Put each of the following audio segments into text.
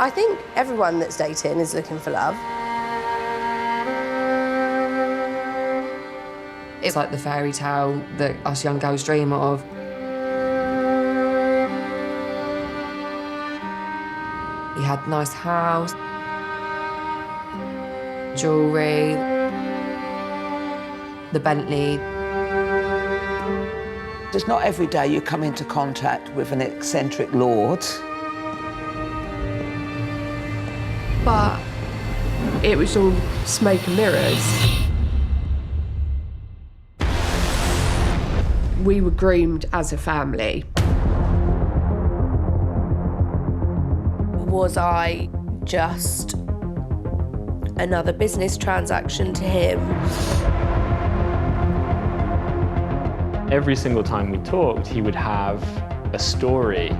I think everyone that's dating is looking for love. It's like the fairy tale that us young girls dream of. He had a nice house, jewellery, the Bentley. It's not every day you come into contact with an eccentric lord. But it was all smoke and mirrors. We were groomed as a family. Was I just another business transaction to him? Every single time we talked, he would have a story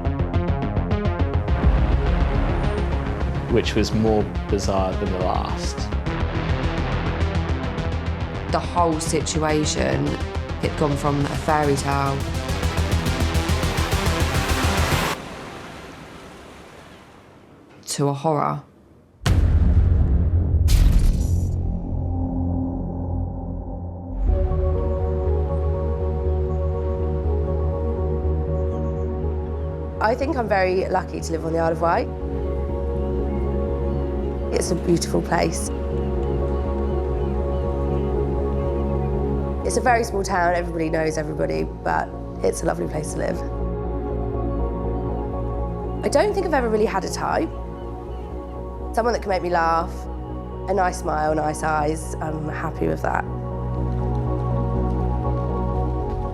which was more bizarre than the last. The whole situation had gone from a fairy tale to a horror. I think I'm very lucky to live on the Isle of Wight. It's a beautiful place. It's a very small town, everybody knows everybody, but it's a lovely place to live. I don't think I've ever really had a type. Someone that can make me laugh, a nice smile, nice eyes, I'm happy with that.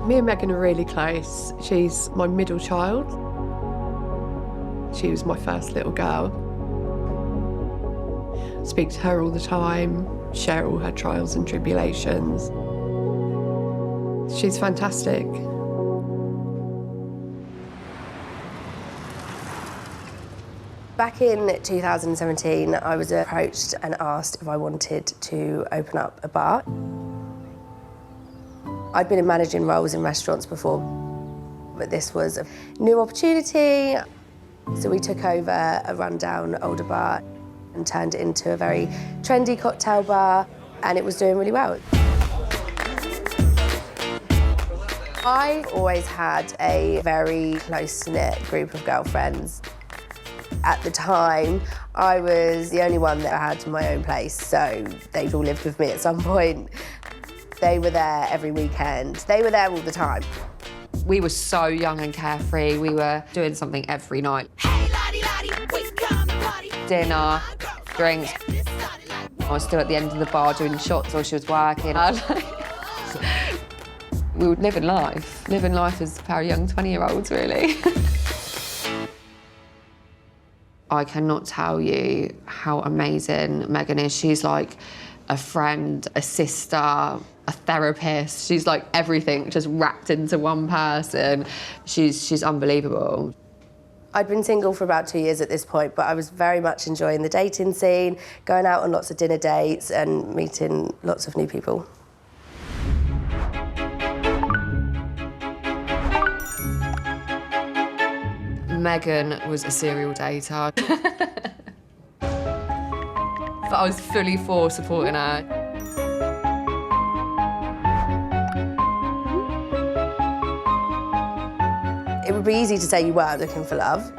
Me and Megan are really close. She's my middle child. She was my first little girl. Speak to her all the time, share all her trials and tribulations. She's fantastic. Back in 2017, I was approached and asked if I wanted to open up a bar. I'd been in managing roles in restaurants before, but this was a new opportunity. So we took over a rundown older bar and turned it into a very trendy cocktail bar, and it was doing really well. I always had a very close-knit group of girlfriends. At the time, I was the only one that had my own place, so they'd all lived with me at some point. They were there every weekend. They were there all the time. We were so young and carefree. We were doing something every night. Hey, laddie, laddie, we come to party. Dinner, drinks. I was still at the end of the bar doing shots while she was working. We were living life as a pair of young 20-year-olds, really. I cannot tell you how amazing Megan is. She's like a friend, a sister, a therapist. She's like everything just wrapped into one person. She's unbelievable. I'd been single for about 2 years at this point, but I was very much enjoying the dating scene, going out on lots of dinner dates and meeting lots of new people. Megan was a serial dater. But I was fully for supporting her. It would be easy to say you were looking for love,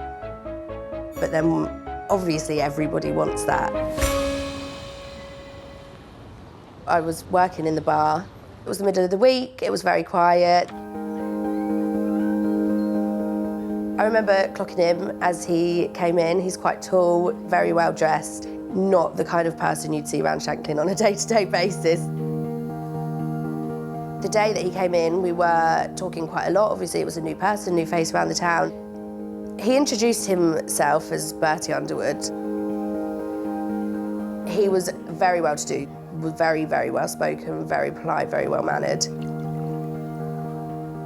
but then obviously everybody wants that. I was working in the bar. It was the middle of the week, it was very quiet. I remember clocking him as he came in. He's quite tall, very well dressed, not the kind of person you'd see around Shanklin on a day-to-day basis. The day that he came in, we were talking quite a lot. Obviously, it was a new person, new face around the town. He introduced himself as Bertie Underwood. He was very well-to-do, was very, very well-spoken, very polite, very well-mannered.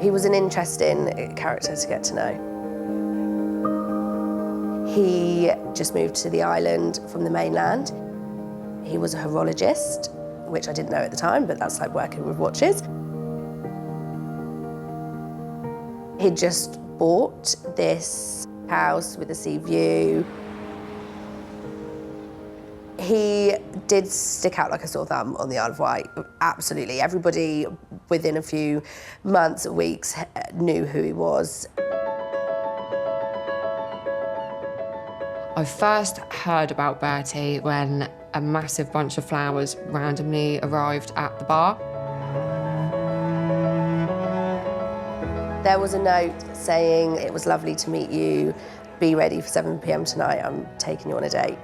He was an interesting character to get to know. He just moved to the island from the mainland. He was a horologist, which I didn't know at the time, but that's like working with watches. He'd just bought this house with a sea view. He did stick out like a sore thumb on the Isle of Wight, absolutely. Everybody within a few months, weeks, knew who he was. I first heard about Bertie when a massive bunch of flowers randomly arrived at the bar. There was a note saying, "It was lovely to meet you. Be ready for 7 p.m. tonight. I'm taking you on a date."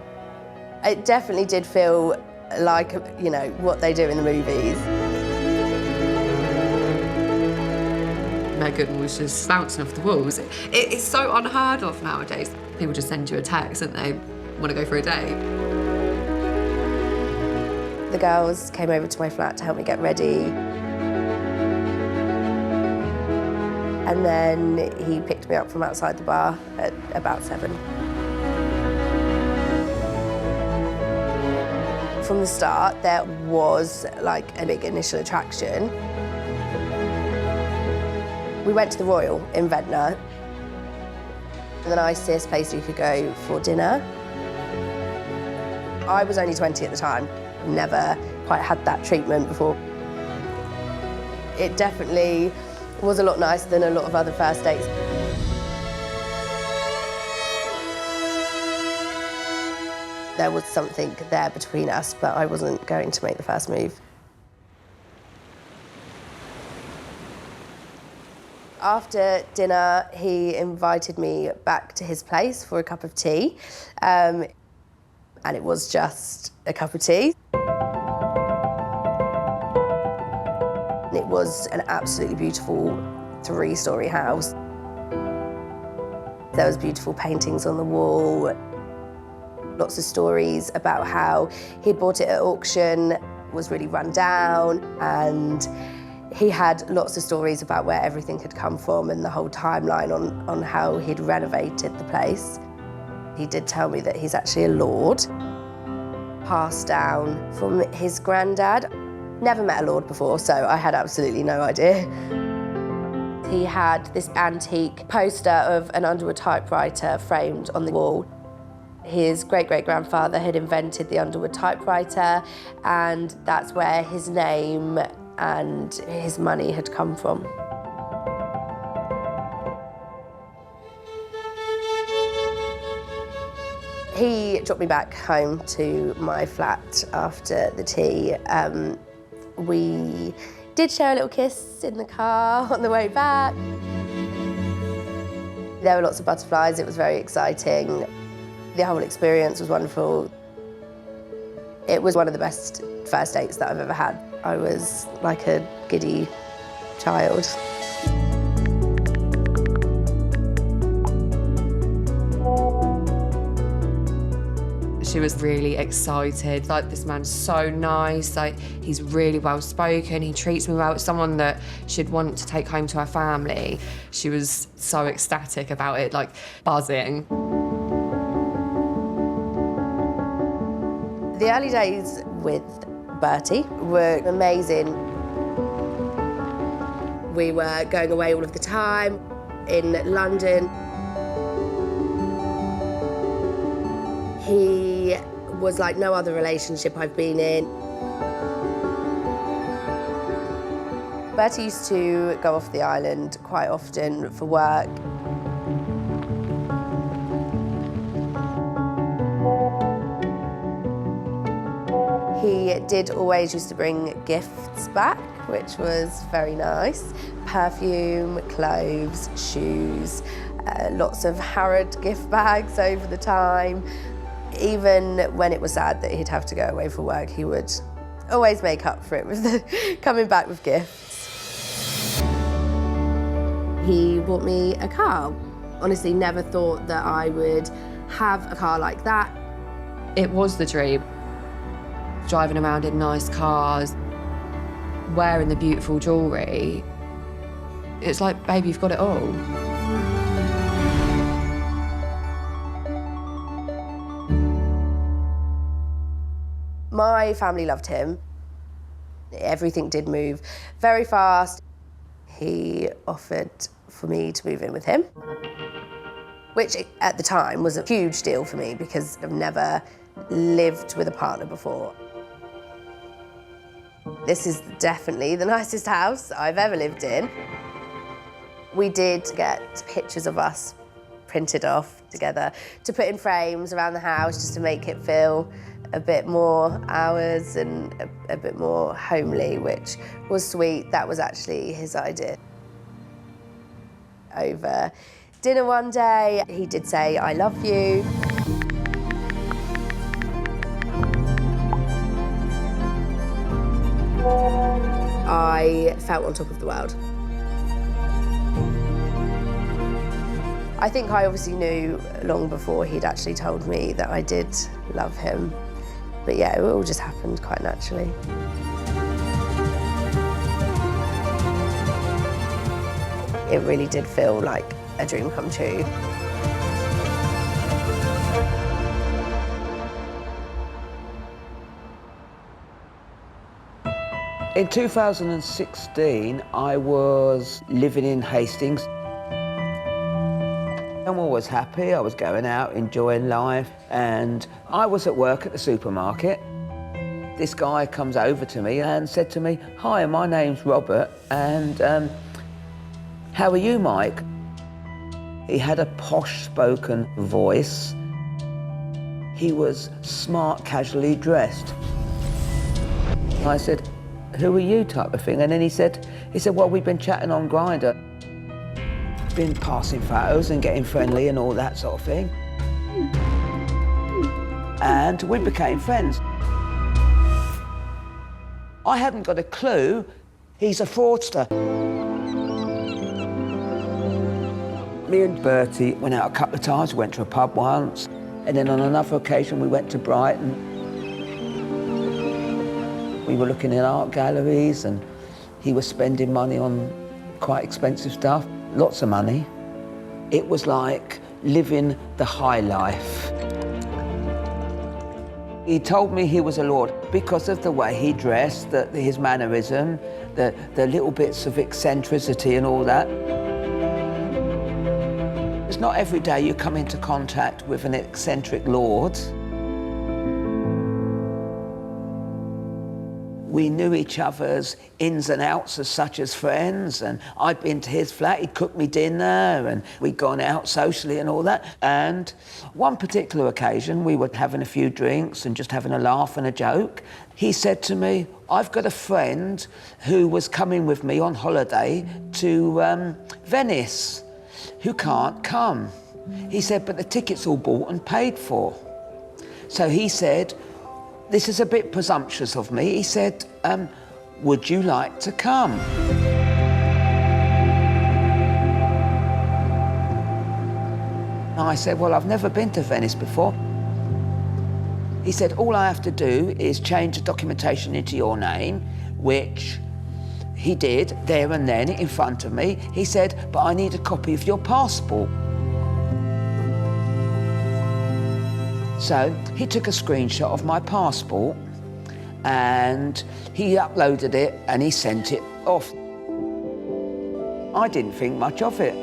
It definitely did feel like, you know, what they do in the movies. Meghan was just bouncing off the walls. It's so unheard of nowadays. People just send you a text and they want to go for a date. The girls came over to my flat to help me get ready. And then he picked me up from outside the bar at about 7. From the start, there was like a big initial attraction. We went to the Royal in Ventnor, the nicest place you could go for dinner. I was only 20 at the time, never quite had that treatment before. It definitely was a lot nicer than a lot of other first dates. There was something there between us, but I wasn't going to make the first move. After dinner, he invited me back to his place for a cup of tea, and it was just a cup of tea. It was an absolutely beautiful 3-storey house. There was beautiful paintings on the wall, lots of stories about how he'd bought it at auction, was really run down, and he had lots of stories about where everything had come from and the whole timeline on how he'd renovated the place. He did tell me that he's actually a lord, passed down from his granddad. Never met a lord before, so I had absolutely no idea. He had this antique poster of an Underwood typewriter framed on the wall. His great-great-grandfather had invented the Underwood typewriter, and that's where his name and his money had come from. He dropped me back home to my flat after the tea. We did share a little kiss in the car on the way back. There were lots of butterflies, it was very exciting. The whole experience was wonderful. It was one of the best first dates that I've ever had. I was like a giddy child. She was really excited. Like, this man's so nice. Like, he's really well spoken. He treats me well. It's someone that she'd want to take home to her family. She was so ecstatic about it, like buzzing. The early days with Bertie were amazing. We were going away all of the time in London. He was like no other relationship I've been in. Bertie used to go off the island quite often for work. He did always used to bring gifts back, which was very nice. Perfume, clothes, shoes, lots of Harrod gift bags over the time. Even when it was sad that he'd have to go away for work, he would always make up for it with coming back with gifts. He bought me a car. Honestly, never thought that I would have a car like that. It was the dream. Driving around in nice cars, wearing the beautiful jewellery. It's like, baby, you've got it all. My family loved him. Everything did move very fast. He offered for me to move in with him, which at the time was a huge deal for me because I've never lived with a partner before. This is definitely the nicest house I've ever lived in. We did get pictures of us printed off together to put in frames around the house just to make it feel a bit more ours and a bit more homely, which was sweet. That was actually his idea. Over dinner one day, he did say, "I love you." I felt on top of the world. I think I obviously knew long before he'd actually told me that I did love him. But yeah, it all just happened quite naturally. It really did feel like a dream come true. In 2016, I was living in Hastings. I'm always happy. I was going out, enjoying life, and I was at work at the supermarket. This guy comes over to me and said to me, "Hi, my name's Robert, and how are you, Mike?" He had a posh-spoken voice. He was smart, casually dressed. I said, "Who are you?" type of thing, and then he said, "Well, we've been chatting on Grindr, been passing photos and getting friendly and all that sort of thing." And we became friends. I hadn't got a clue he's a fraudster. Me and Bertie went out a couple of times, went to a pub once, and then on another occasion we went to Brighton. We were looking in art galleries and he was spending money on quite expensive stuff, lots of money. It was like living the high life. He told me he was a lord because of the way he dressed, his mannerism, the little bits of eccentricity and all that. It's not every day you come into contact with an eccentric lord. We knew each other's ins and outs as such as friends, and I'd been to his flat, he'd cooked me dinner, and we'd gone out socially and all that. And one particular occasion, we were having a few drinks and just having a laugh and a joke. He said to me, "I've got a friend who was coming with me on holiday to Venice, who can't come." He said, "But the ticket's all bought and paid for." So he said, "This is a bit presumptuous of me." He said, "Would you like to come?" I said, "Well, I've never been to Venice before." He said, "All I have to do is change the documentation into your name," which he did there and then in front of me. He said, "But I need a copy of your passport." So he took a screenshot of my passport and he uploaded it and he sent it off. I didn't think much of it.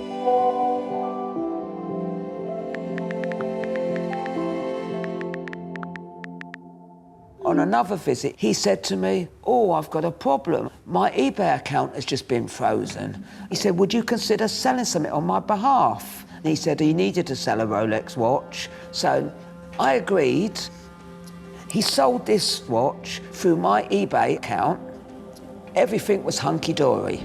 On another visit, he said to me, "Oh, I've got a problem. My eBay account has just been frozen." He said, "Would you consider selling something on my behalf?" And he said he needed to sell a Rolex watch. So I agreed. He sold this watch through my eBay account. Everything was hunky-dory.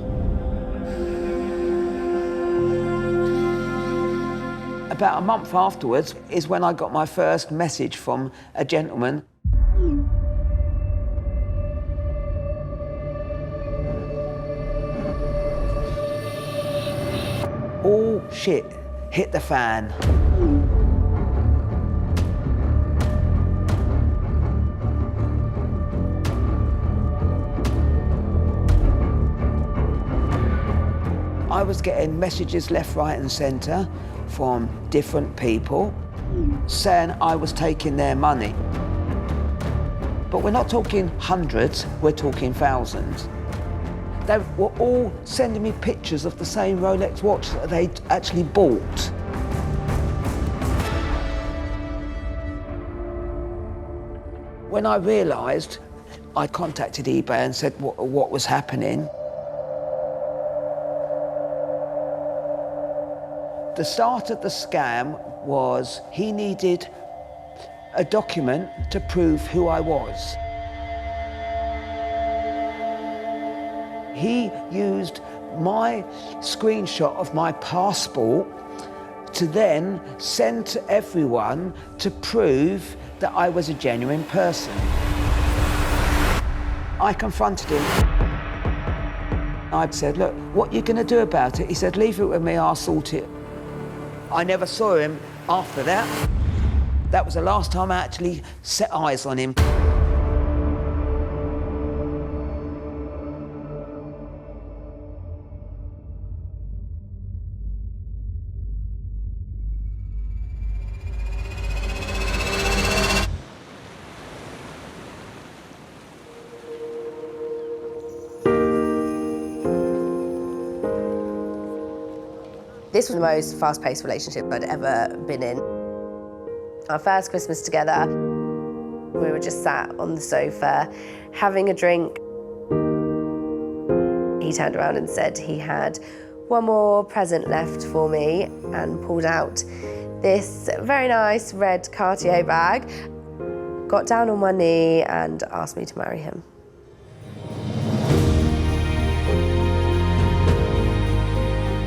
About a month afterwards is when I got my first message from a gentleman. All shit hit the fan. I was getting messages left, right and centre from different people saying I was taking their money. But we're not talking hundreds, we're talking thousands. They were all sending me pictures of the same Rolex watch that they'd actually bought. When I realised, I contacted eBay and said what was happening. The start of the scam was he needed a document to prove who I was. He used my screenshot of my passport to then send to everyone to prove that I was a genuine person. I confronted him. I said, look, what are you going to do about it? He said, leave it with me, I'll sort it. I never saw him after that. That was the last time I actually set eyes on him. This was the most fast-paced relationship I'd ever been in. Our first Christmas together, we were just sat on the sofa, having a drink. He turned around and said he had one more present left for me and pulled out this very nice red Cartier bag, got down on one knee and asked me to marry him.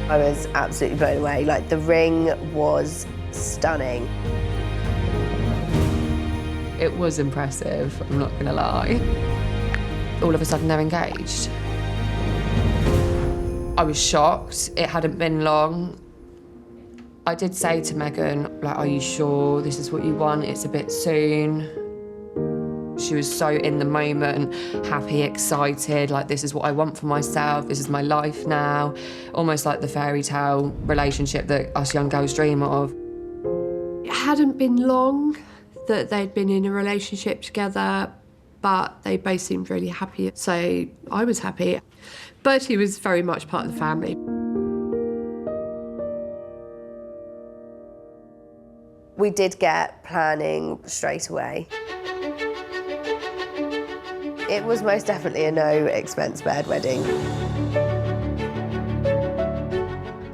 I was absolutely blown away. Like, the ring was stunning. It was impressive, I'm not gonna lie. All of a sudden they're engaged. I was shocked, it hadn't been long. I did say to Megan, like, are you sure this is what you want? It's a bit soon. She was so in the moment, happy, excited, like, this is what I want for myself, this is my life now. Almost like the fairy tale relationship that us young girls dream of. It hadn't been long that they'd been in a relationship together, but they both seemed really happy, so I was happy. Bertie was very much part of the family. We did get planning straight away. It was most definitely a no-expense-spared wedding.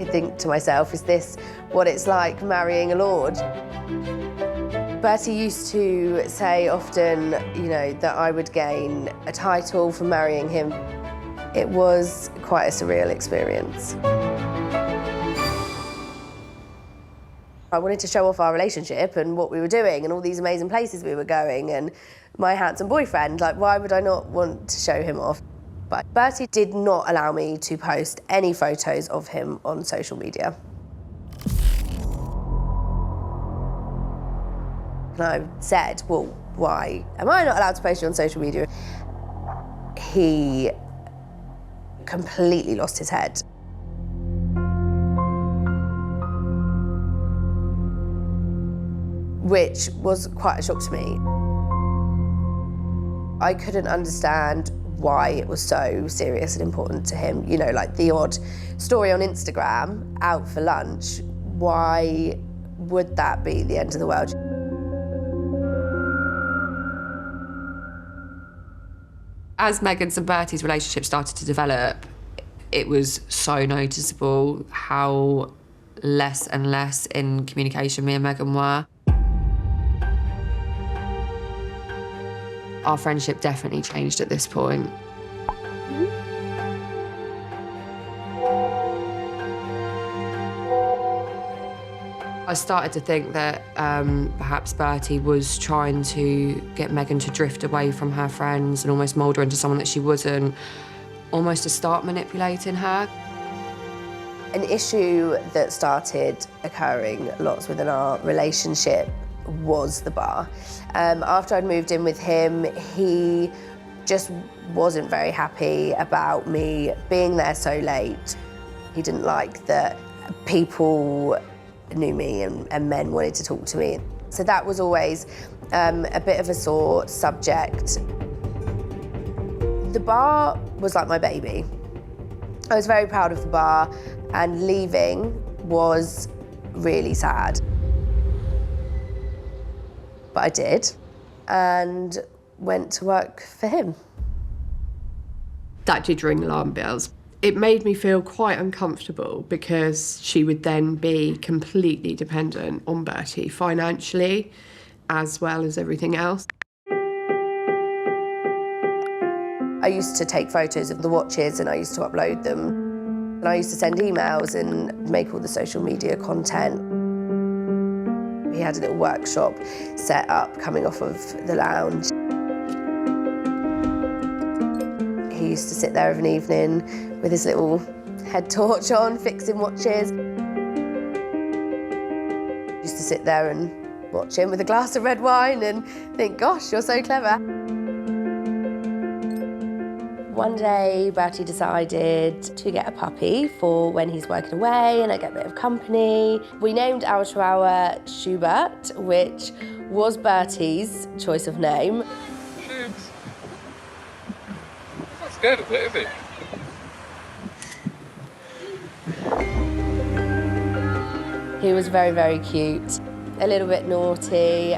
I think to myself, is this what it's like marrying a lord? Bertie used to say often, you know, that I would gain a title for marrying him. It was quite a surreal experience. I wanted to show off our relationship and what we were doing and all these amazing places we were going and my handsome boyfriend. Like, why would I not want to show him off? But Bertie did not allow me to post any photos of him on social media. And I said, well, why am I not allowed to post you on social media? He completely lost his head. Which was quite a shock to me. I couldn't understand why it was so serious and important to him. You know, like the odd story on Instagram, out for lunch, why would that be the end of the world? As Megan's and Bertie's relationship started to develop, it was so noticeable how less and less in communication me and Megan were. Our friendship definitely changed at this point. I started to think that perhaps Bertie was trying to get Megan to drift away from her friends and almost mould her into someone that she wasn't, almost to start manipulating her. An issue that started occurring lots within our relationship was the bar. After I'd moved in with him, he just wasn't very happy about me being there so late. He didn't like that people knew me and men wanted to talk to me. So that was always a bit of a sore subject. The bar was like my baby. I was very proud of the bar, and leaving was really sad. But I did. And went to work for him. That did ring alarm bells. It made me feel quite uncomfortable because she would then be completely dependent on Bertie financially as well as everything else. I used to take photos of the watches and I used to upload them. And I used to send emails and make all the social media content. He had a little workshop set up coming off of the lounge. He used to sit there of an evening with his little head torch on, fixing watches. Used to sit there and watch him with a glass of red wine and think, gosh, you're so clever. One day, Bertie decided to get a puppy for when he's working away and I get a bit of company. We named our Chihuahua Schubert, which was Bertie's choice of name. Shubes. I'm not scared of it, is it? He was very, very cute, a little bit naughty,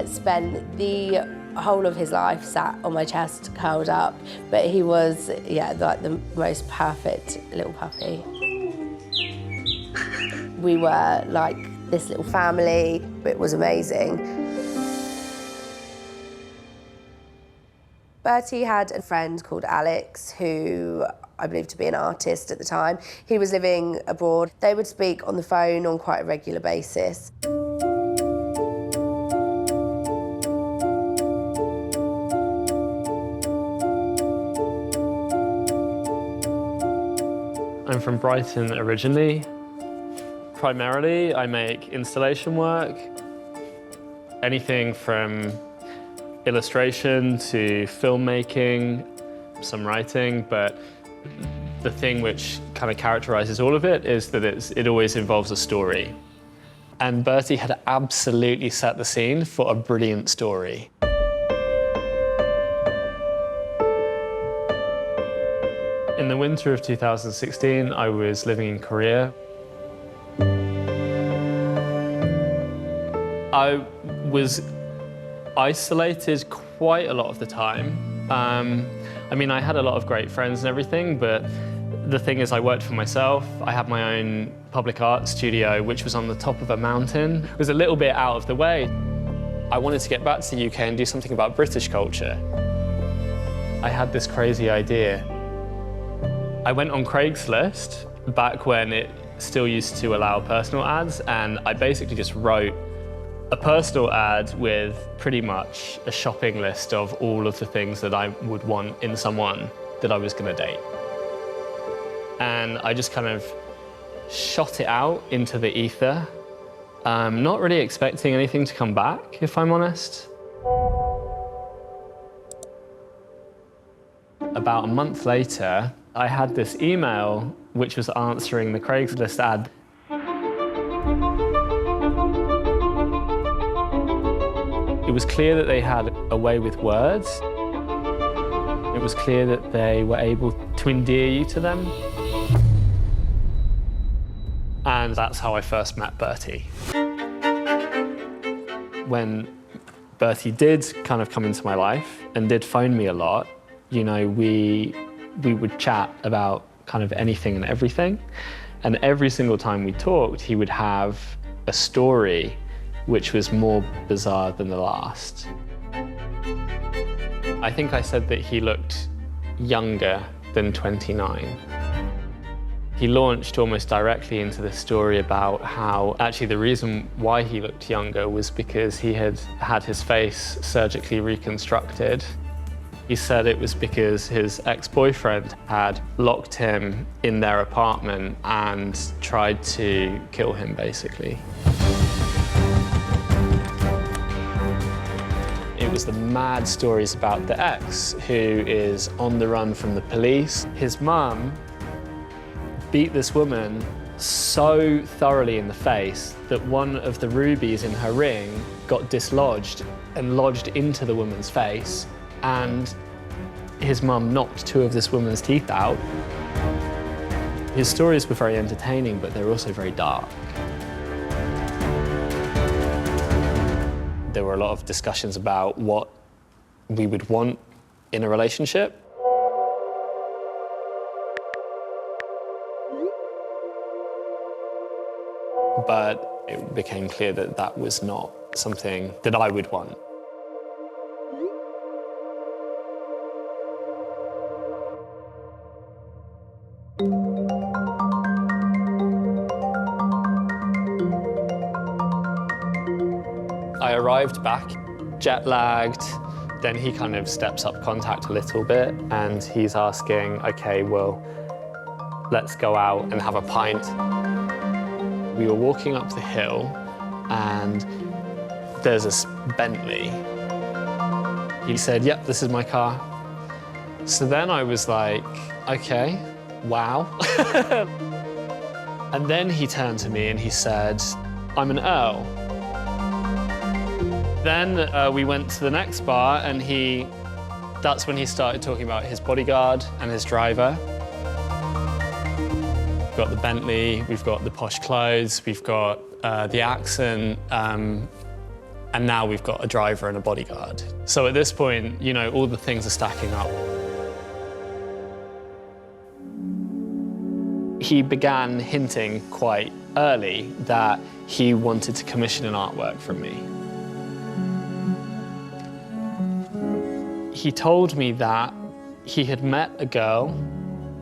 spent the whole of his life sat on my chest, curled up, but he was, yeah, like the most perfect little puppy. We were like this little family. It was amazing. Bertie had a friend called Alex who I believe to be an artist at the time. He was living abroad. They would speak on the phone on quite a regular basis. I'm from Brighton originally. Primarily, I make installation work, anything from illustration to filmmaking, some writing, but the thing which kind of characterizes all of it is that it always involves a story. And Bertie had absolutely set the scene for a brilliant story. In the winter of 2016, I was living in Korea. I was isolated quite a lot of the time. I mean, I had a lot of great friends and everything, but the thing is I worked for myself. I had my own public art studio, which was on the top of a mountain. It was a little bit out of the way. I wanted to get back to the UK and do something about British culture. I had this crazy idea. I went on Craigslist back when it still used to allow personal ads, and I basically just wrote a personal ad with pretty much a shopping list of all of the things that I would want in someone that I was going to date. And I just kind of shot it out into the ether, not really expecting anything to come back, if I'm honest. About a month later, I had this email which was answering the Craigslist ad. It was clear that they had a way with words. It was clear that they were able to endear you to them. And that's how I first met Bertie. When Bertie did kind of come into my life and did phone me a lot, you know, we would chat about kind of anything and everything. And every single time we talked, he would have a story which was more bizarre than the last. I think I said that he looked younger than 29. He launched almost directly into the story about how actually the reason why he looked younger was because he had had his face surgically reconstructed. He said it was because his ex-boyfriend had locked him in their apartment and tried to kill him, basically. It was the mad stories about the ex who is on the run from the police. His mum beat this woman so thoroughly in the face that one of the rubies in her ring got dislodged and lodged into the woman's face, and his mum knocked two of this woman's teeth out. His stories were very entertaining, but they were also very dark. There were a lot of discussions about what we would want in a relationship. But it became clear that that was not something that I would want. I arrived back, jet-lagged, then he kind of steps up contact a little bit and he's asking, okay, well, let's go out and have a pint. We were walking up the hill and there's this Bentley. He said, yep, this is my car. So then I was like, okay, wow. And then he turned to me and he said, I'm an Earl. Then we went to the next bar and that's when he started talking about his bodyguard and his driver. We've got the Bentley, we've got the posh clothes, we've got the accent, and now we've got a driver and a bodyguard. So at this point, you know, all the things are stacking up. He began hinting quite early that he wanted to commission an artwork from me. He told me that he had met a girl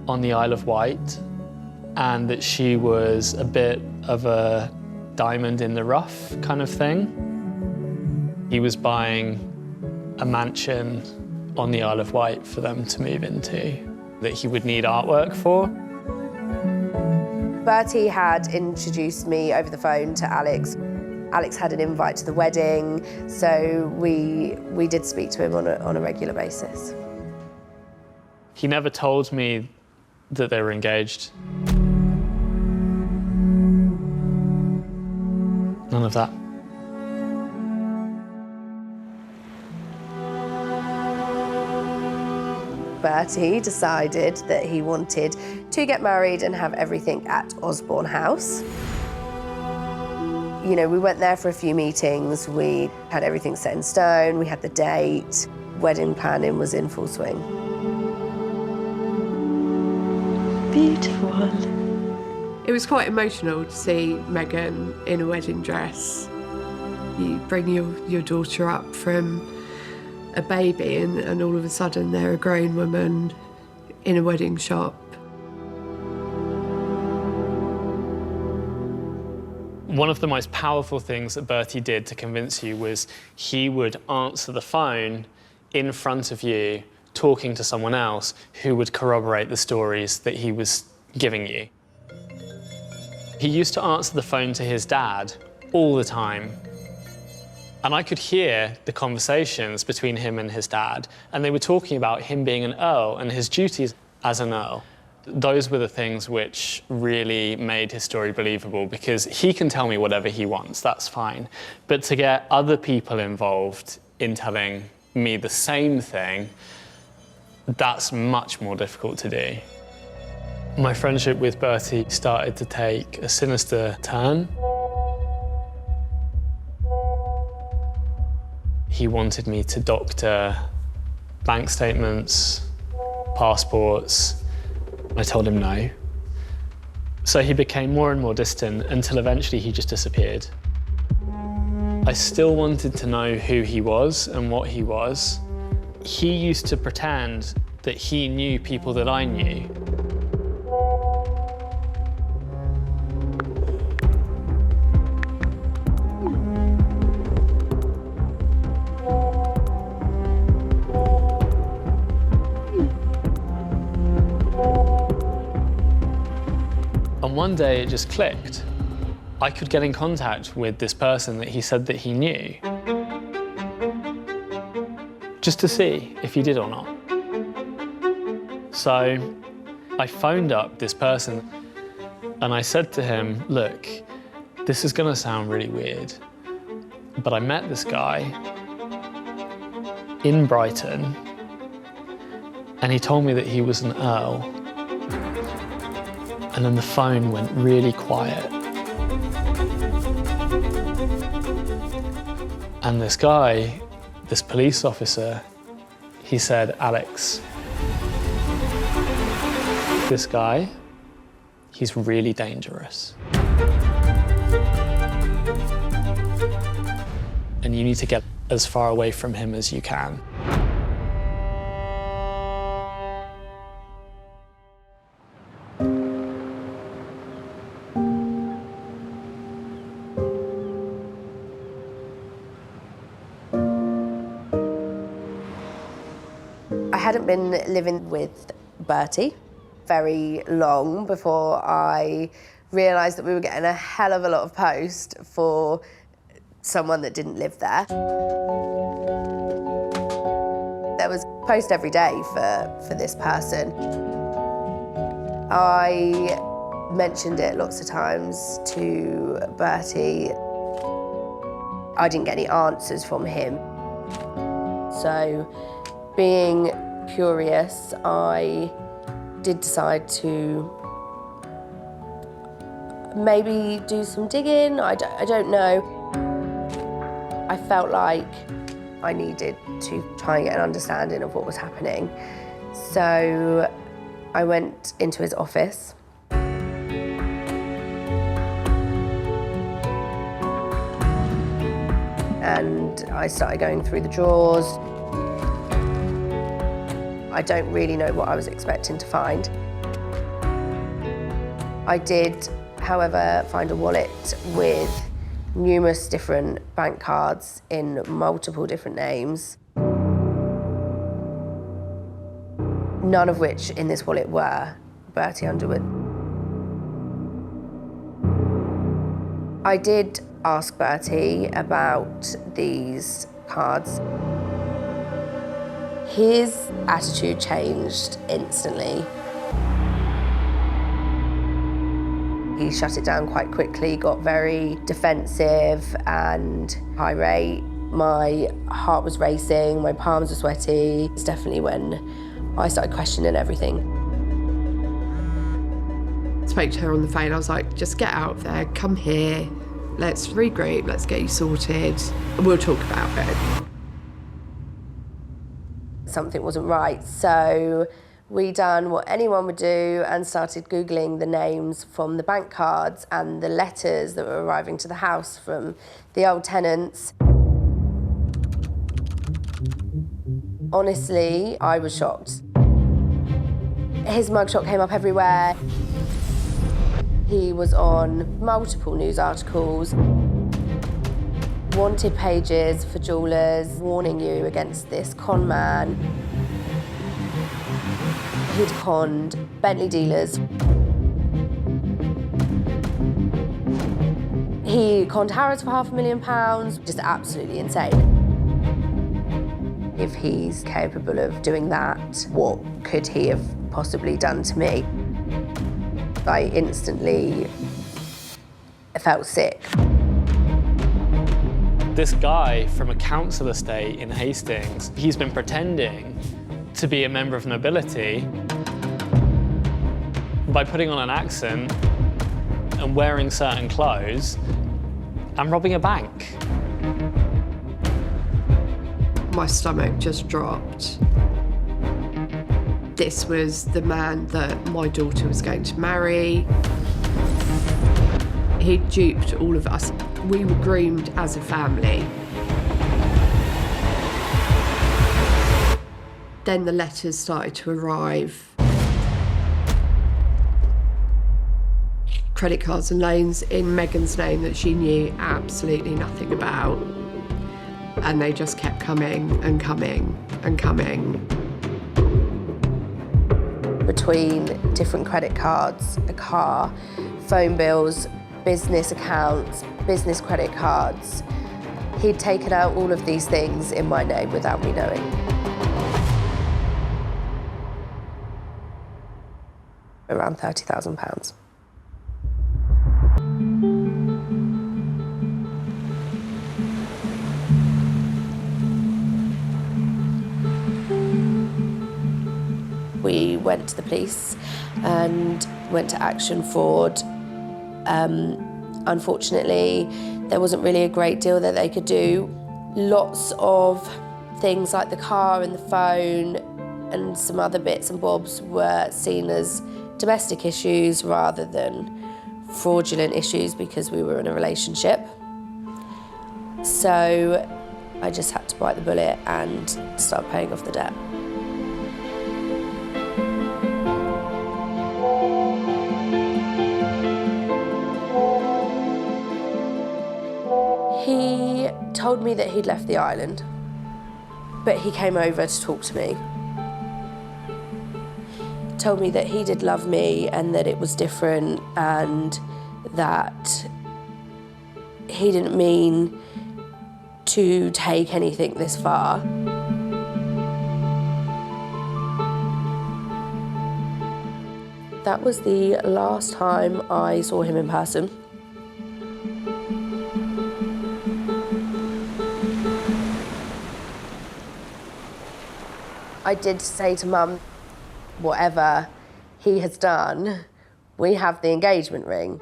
on the Isle of Wight and that she was a bit of a diamond in the rough kind of thing. He was buying a mansion on the Isle of Wight for them to move into that he would need artwork for. Bertie had introduced me over the phone to Alex. Alex had an invite to the wedding, so we did speak to him on a regular basis. He never told me that they were engaged. None of that. Bertie decided that he wanted to get married and have everything at Osborne House. You know, we went there for a few meetings, we had everything set in stone, we had the date, wedding planning was in full swing. Beautiful. It was quite emotional to see Meghan in a wedding dress. You bring your daughter up from a baby and all of a sudden they're a grown woman in a wedding shop. One of the most powerful things that Bertie did to convince you was he would answer the phone in front of you, talking to someone else who would corroborate the stories that he was giving you. He used to answer the phone to his dad all the time. And I could hear the conversations between him and his dad, and they were talking about him being an Earl and his duties as an Earl. Those were the things which really made his story believable, because he can tell me whatever he wants, that's fine. But to get other people involved in telling me the same thing, that's much more difficult to do. My friendship with Bertie started to take a sinister turn. He wanted me to doctor bank statements, passports. I told him no. So he became more and more distant until eventually he just disappeared. I still wanted to know who he was and what he was. He used to pretend that he knew people that I knew. And one day it just clicked. I could get in contact with this person that he said that he knew, just to see if he did or not. So I phoned up this person and I said to him, look, this is gonna sound really weird, but I met this guy in Brighton and he told me that he was an Earl. And then the phone went really quiet. And this guy, this police officer, He said, Alex, this guy, he's really dangerous. And you need to get as far away from him as you can. I hadn't been living with Bertie very long before I realised that we were getting a hell of a lot of post for someone that didn't live there. There was post every day for this person. I mentioned it lots of times to Bertie. I didn't get any answers from him. So, being curious, I did decide to maybe do some digging. I don't know. I felt like I needed to try and get an understanding of what was happening. So I went into his office. And I started going through the drawers. I don't really know what I was expecting to find. I did, however, find a wallet with numerous different bank cards in multiple different names. None of which in this wallet were Bertie Underwood. I did ask Bertie about these cards. His attitude changed instantly. He shut it down quite quickly, got very defensive and irate. My heart was racing, my palms were sweaty. It's definitely when I started questioning everything. I spoke to her on the phone. I was like, just get out of there, come here, let's regroup, let's get you sorted, and we'll talk about it. Something wasn't right, so we done what anyone would do and started Googling the names from the bank cards and the letters that were arriving to the house from the old tenants. Honestly, I was shocked. His mugshot came up everywhere. He was on multiple news articles, wanted pages for jewellers, warning you against this con man. He'd conned Bentley dealers. He conned Harrods for £500,000, just absolutely insane. If he's capable of doing that, what could he have possibly done to me? I instantly felt sick. This guy from a council estate in Hastings, he's been pretending to be a member of nobility by putting on an accent and wearing certain clothes and robbing a bank. My stomach just dropped. This was the man that my daughter was going to marry. He duped all of us. We were groomed as a family. Then the letters started to arrive. Credit cards and loans in Megan's name that she knew absolutely nothing about. And they just kept coming and coming and coming. Between different credit cards, a car, phone bills, business accounts, business credit cards, he'd taken out all of these things in my name without me knowing. Around £30,000. We went to the police and went to action fraud. Unfortunately, there wasn't really a great deal that they could do. Lots of things like the car and the phone and some other bits and bobs were seen as domestic issues rather than fraudulent issues because we were in a relationship. So I just had to bite the bullet and start paying off the debt. He told me that he'd left the island, but he came over to talk to me. Told me that he did love me and that it was different and that he didn't mean to take anything this far. That was the last time I saw him in person. I did say to Mum, whatever he has done, we have the engagement ring.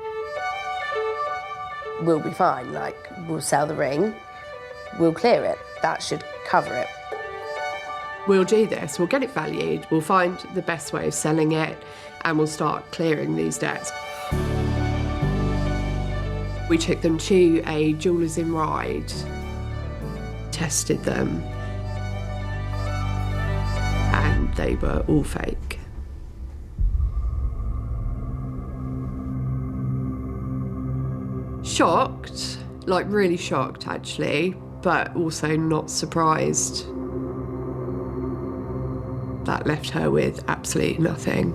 We'll be fine, like, we'll sell the ring, we'll clear it. That should cover it. We'll do this, we'll get it valued, we'll find the best way of selling it, and we'll start clearing these debts. We took them to a jewellers in Ryde, tested them, and they were all fake. Shocked, like really shocked actually, but also not surprised. That left her with absolutely nothing.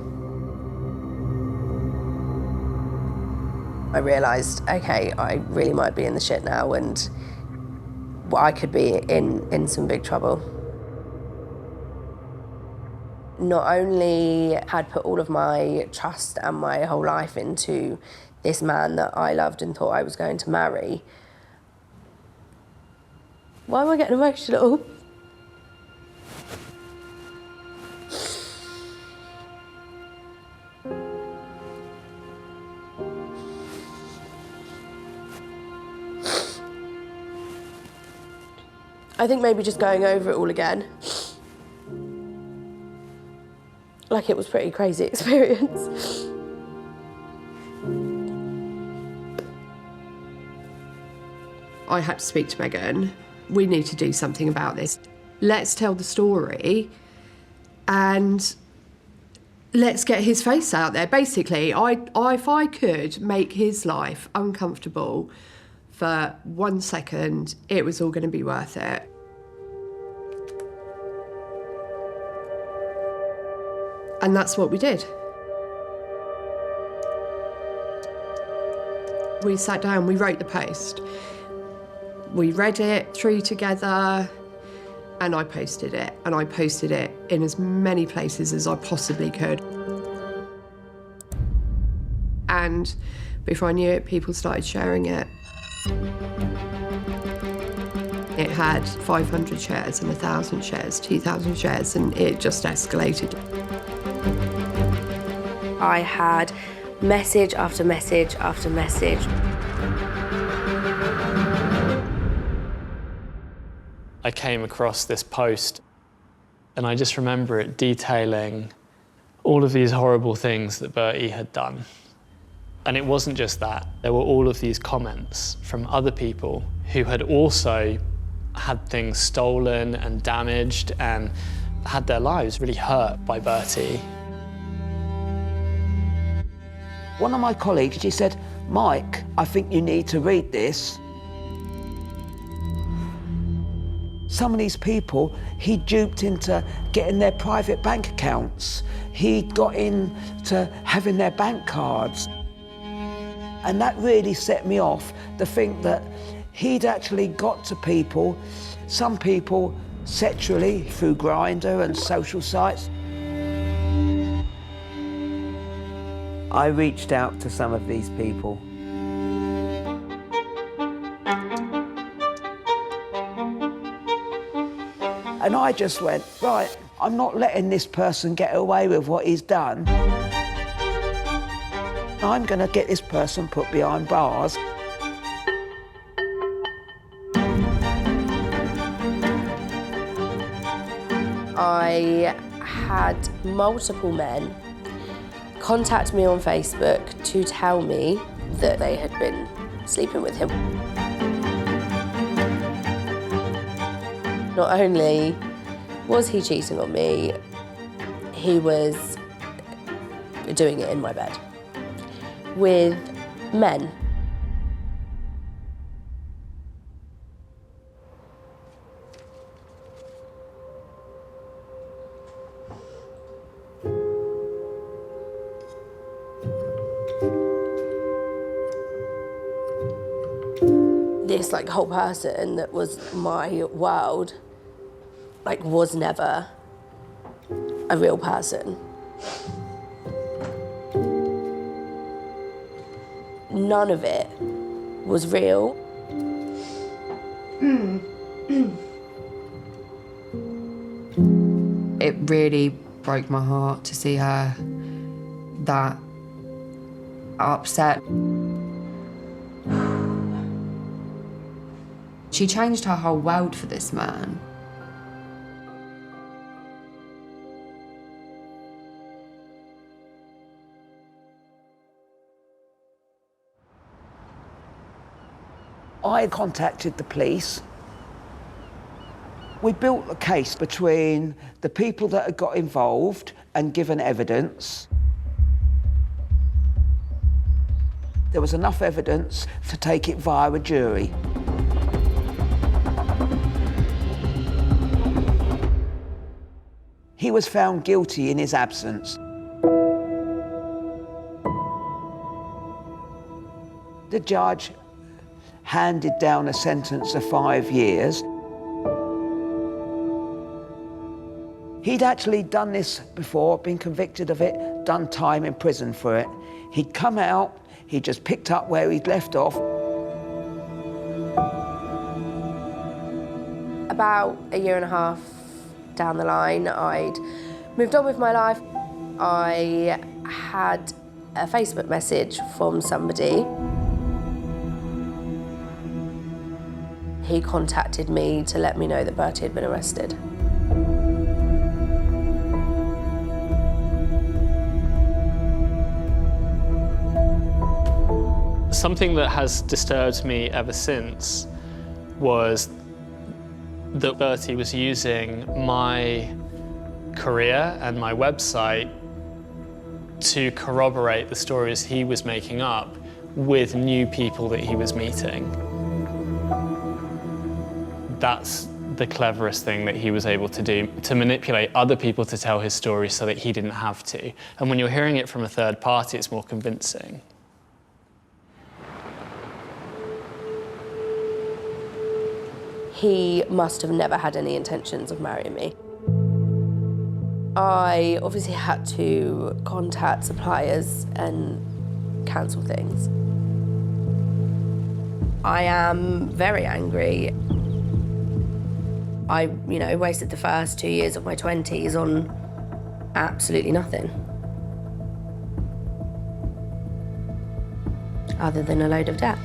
I realised, okay, I really might be in the shit now and I could be in some big trouble. Not only had put all of my trust and my whole life into this man that I loved and thought I was going to marry. Why am I getting emotional? I think maybe just going over it all again. Like it was a pretty crazy experience. I had to speak to Megan. We need to do something about this. Let's tell the story and let's get his face out there. Basically, if I could make his life uncomfortable for 1 second, it was all going to be worth it. And that's what we did. We sat down, we wrote the post. We read it through together and I posted it. And I posted it in as many places as I possibly could. And before I knew it, people started sharing it. It had 500 shares and 1,000 shares, 2,000 shares, and it just escalated. I had message after message after message. I came across this post and I just remember it detailing all of these horrible things that Bertie had done. And it wasn't just that, there were all of these comments from other people who had also had things stolen and damaged and had their lives really hurt by Bertie. One of my colleagues, she said, "Mike, I think you need to read this." Some of these people, he duped into getting their private bank accounts. He got into having their bank cards. And that really set me off to think that he'd actually got to people, some people sexually through Grindr and social sites. I reached out to some of these people. And I just went, right, I'm not letting this person get away with what he's done. I'm going to get this person put behind bars. I had multiple men contact me on Facebook to tell me that they had been sleeping with him. Not only was he cheating on me, he was doing it in my bed with men. This whole person that was my world was never a real person. None of it was real. It really broke my heart to see her that upset. She changed her whole world for this man. I contacted the police. We built a case between the people that had got involved and given evidence. There was enough evidence to take it via a jury. He was found guilty in his absence. The judge handed down a sentence of 5 years. He'd actually done this before, been convicted of it, done time in prison for it. He'd come out, he just picked up where he'd left off. About a year and a half down the line, I'd moved on with my life. I had a Facebook message from somebody. He contacted me to let me know that Bertie had been arrested. Something that has disturbed me ever since was that Bertie was using my career and my website to corroborate the stories he was making up with new people that he was meeting. That's the cleverest thing that he was able to do, to manipulate other people to tell his story so that he didn't have to. And when you're hearing it from a third party, it's more convincing. He must have never had any intentions of marrying me. I obviously had to contact suppliers and cancel things. I am very angry. I, wasted the first 2 years of my 20s on absolutely nothing. Other than a load of debt.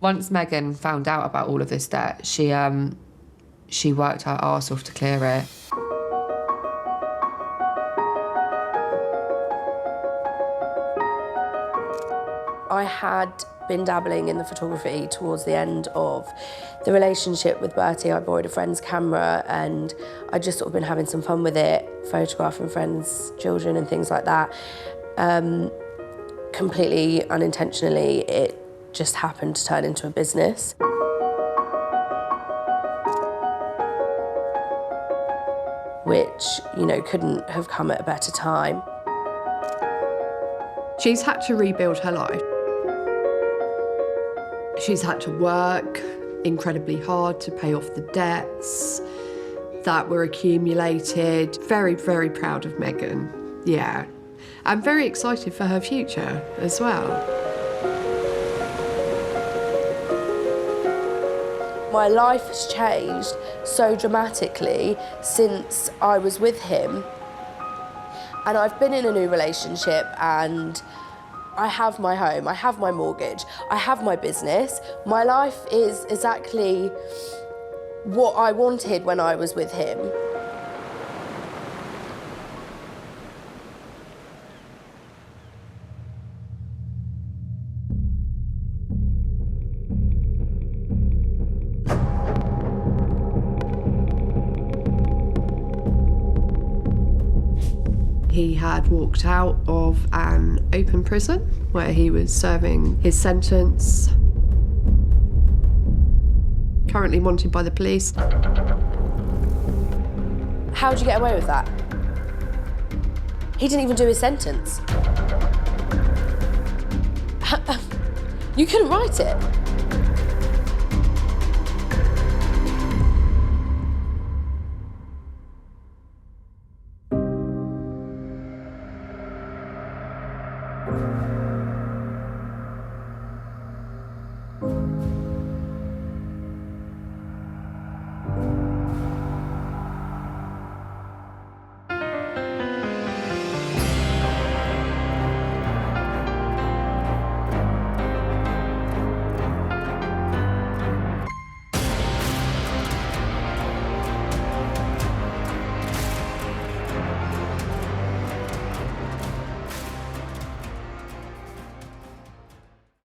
Once Megan found out about all of this debt, she worked her arse off to clear it. I had been dabbling in the photography towards the end of the relationship with Bertie. I borrowed a friend's camera and I'd just been having some fun with it, photographing friends' children and things like that. Completely unintentionally, it just happened to turn into a business. Which, couldn't have come at a better time. She's had to rebuild her life. She's had to work incredibly hard to pay off the debts that were accumulated. Very, very proud of Megan, yeah. I'm very excited for her future as well. My life has changed so dramatically since I was with him. And I've been in a new relationship and I have my home, I have my mortgage, I have my business. My life is exactly what I wanted when I was with him. He had walked out of an open prison where he was serving his sentence. Currently wanted by the police. How'd you get away with that? He didn't even do his sentence. You couldn't write it.